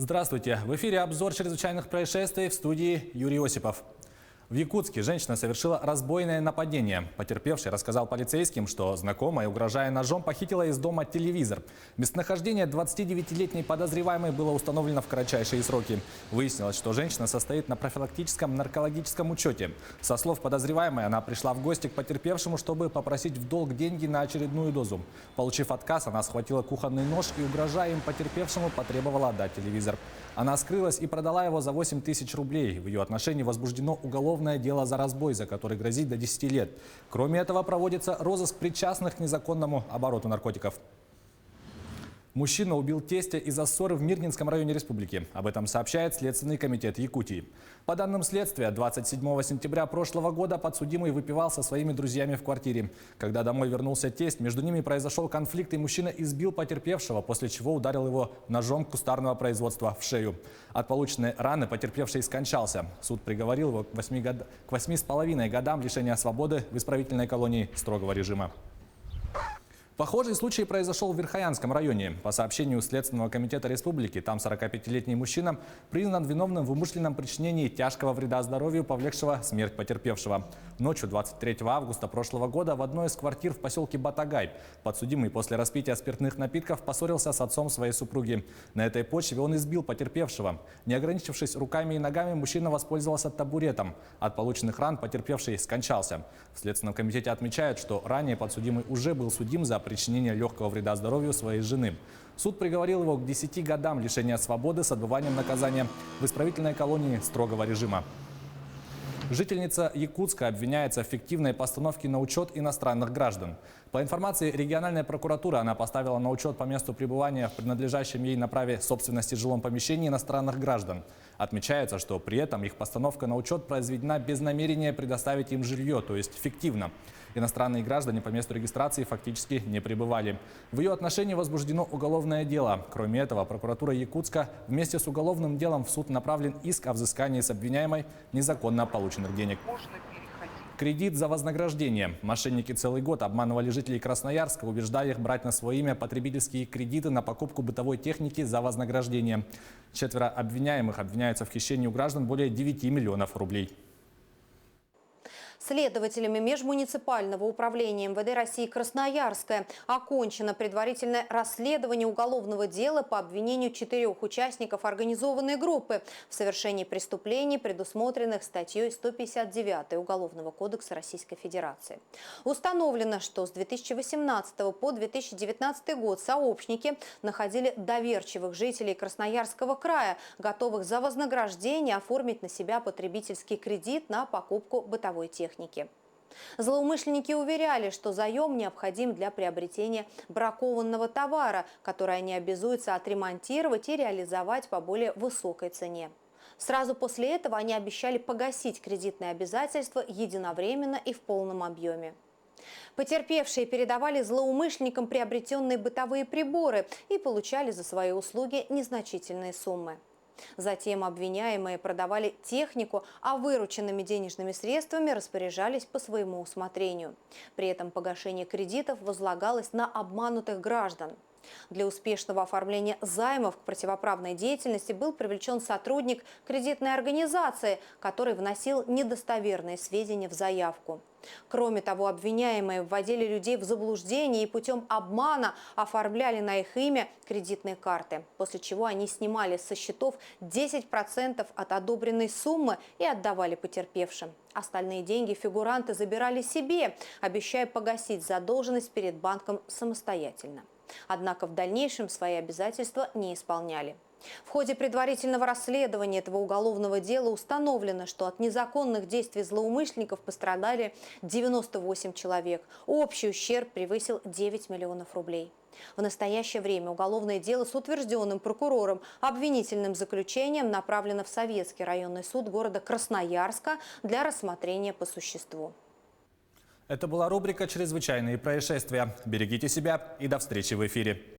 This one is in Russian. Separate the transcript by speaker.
Speaker 1: Здравствуйте! В эфире обзор чрезвычайных происшествий, в студии Юрий Осипов. В Якутске женщина совершила разбойное нападение. Потерпевший рассказал полицейским, что знакомая, угрожая ножом, похитила из дома телевизор. Местонахождение 29-летней подозреваемой было установлено в кратчайшие сроки. Выяснилось, что женщина состоит на профилактическом наркологическом учете. Со слов подозреваемой, она пришла в гости к потерпевшему, чтобы попросить в долг деньги на очередную дозу. Получив отказ, она схватила кухонный нож и, угрожая им потерпевшему, потребовала отдать телевизор. Она скрылась и продала его за 8 тысяч рублей. В ее отношении возбуждено уголовное дело за разбой, за который грозит до 10 лет. Кроме этого, проводится розыск причастных к незаконному обороту наркотиков. Мужчина убил тестя из-за ссоры в Мирнинском районе республики. Об этом сообщает Следственный комитет Якутии. По данным следствия, 27 сентября прошлого года подсудимый выпивал со своими друзьями в квартире. Когда домой вернулся тесть, между ними произошел конфликт, и мужчина избил потерпевшего, после чего ударил его ножом кустарного производства в шею. От полученной раны потерпевший скончался. Суд приговорил его к 8,5 годам лишения свободы в исправительной колонии строгого режима. Похожий случай произошел в Верхоянском районе. По сообщению Следственного комитета республики, там 45-летний мужчина признан виновным в умышленном причинении тяжкого вреда здоровью, повлекшего смерть потерпевшего. Ночью 23 августа прошлого года в одной из квартир в поселке Батагай подсудимый после распития спиртных напитков поссорился с отцом своей супруги. На этой почве он избил потерпевшего. Не ограничившись руками и ногами, мужчина воспользовался табуретом. От полученных ран потерпевший скончался. В Следственном комитете отмечают, что ранее подсудимый уже был судим за причинение легкого вреда здоровью своей жены. Суд приговорил его к 10 годам лишения свободы с отбыванием наказания в исправительной колонии строгого режима. Жительница Якутска обвиняется в фиктивной постановке на учет иностранных граждан. По информации региональной прокуратуры, она поставила на учет по месту пребывания в принадлежащем ей на праве собственности жилом помещении иностранных граждан. Отмечается, что при этом их постановка на учет произведена без намерения предоставить им жилье, то есть фиктивно. Иностранные граждане по месту регистрации фактически не пребывали. В ее отношении возбуждено уголовное дело. Кроме этого, прокуратура Якутска вместе с уголовным делом в суд направлен иск о взыскании с обвиняемой незаконно полученных денег. Кредит за вознаграждение. Мошенники целый год обманывали жителей Красноярска, убеждая их брать на свое имя потребительские кредиты на покупку бытовой техники за вознаграждение. 4 обвиняемых обвиняются в хищении у граждан более 9 миллионов рублей.
Speaker 2: Следователями межмуниципального управления МВД России Красноярское окончено предварительное расследование уголовного дела по обвинению 4 участников организованной группы в совершении преступлений, предусмотренных статьей 159 Уголовного кодекса Российской Федерации. Установлено, что с 2018 по 2019 год сообщники находили доверчивых жителей Красноярского края, готовых за вознаграждение оформить на себя потребительский кредит на покупку бытовой техники. Злоумышленники уверяли, что заем необходим для приобретения бракованного товара, который они обязуются отремонтировать и реализовать по более высокой цене. Сразу после этого они обещали погасить кредитные обязательства единовременно и в полном объеме. Потерпевшие передавали злоумышленникам приобретенные бытовые приборы и получали за свои услуги незначительные суммы. Затем обвиняемые продавали технику, а вырученными денежными средствами распоряжались по своему усмотрению. При этом погашение кредитов возлагалось на обманутых граждан. Для успешного оформления займов к противоправной деятельности был привлечен сотрудник кредитной организации, который вносил недостоверные сведения в заявку. Кроме того, обвиняемые вводили людей в заблуждение и путем обмана оформляли на их имя кредитные карты, после чего они снимали со счетов 10% от одобренной суммы и отдавали потерпевшим. Остальные деньги фигуранты забирали себе, обещая погасить задолженность перед банком самостоятельно. Однако в дальнейшем свои обязательства не исполняли. В ходе предварительного расследования этого уголовного дела установлено, что от незаконных действий злоумышленников пострадали 98 человек. Общий ущерб превысил 9 миллионов рублей. В настоящее время уголовное дело с утвержденным прокурором обвинительным заключением направлено в Советский районный суд города Красноярска для рассмотрения по существу.
Speaker 1: Это была рубрика «Чрезвычайные происшествия». Берегите себя и до встречи в эфире.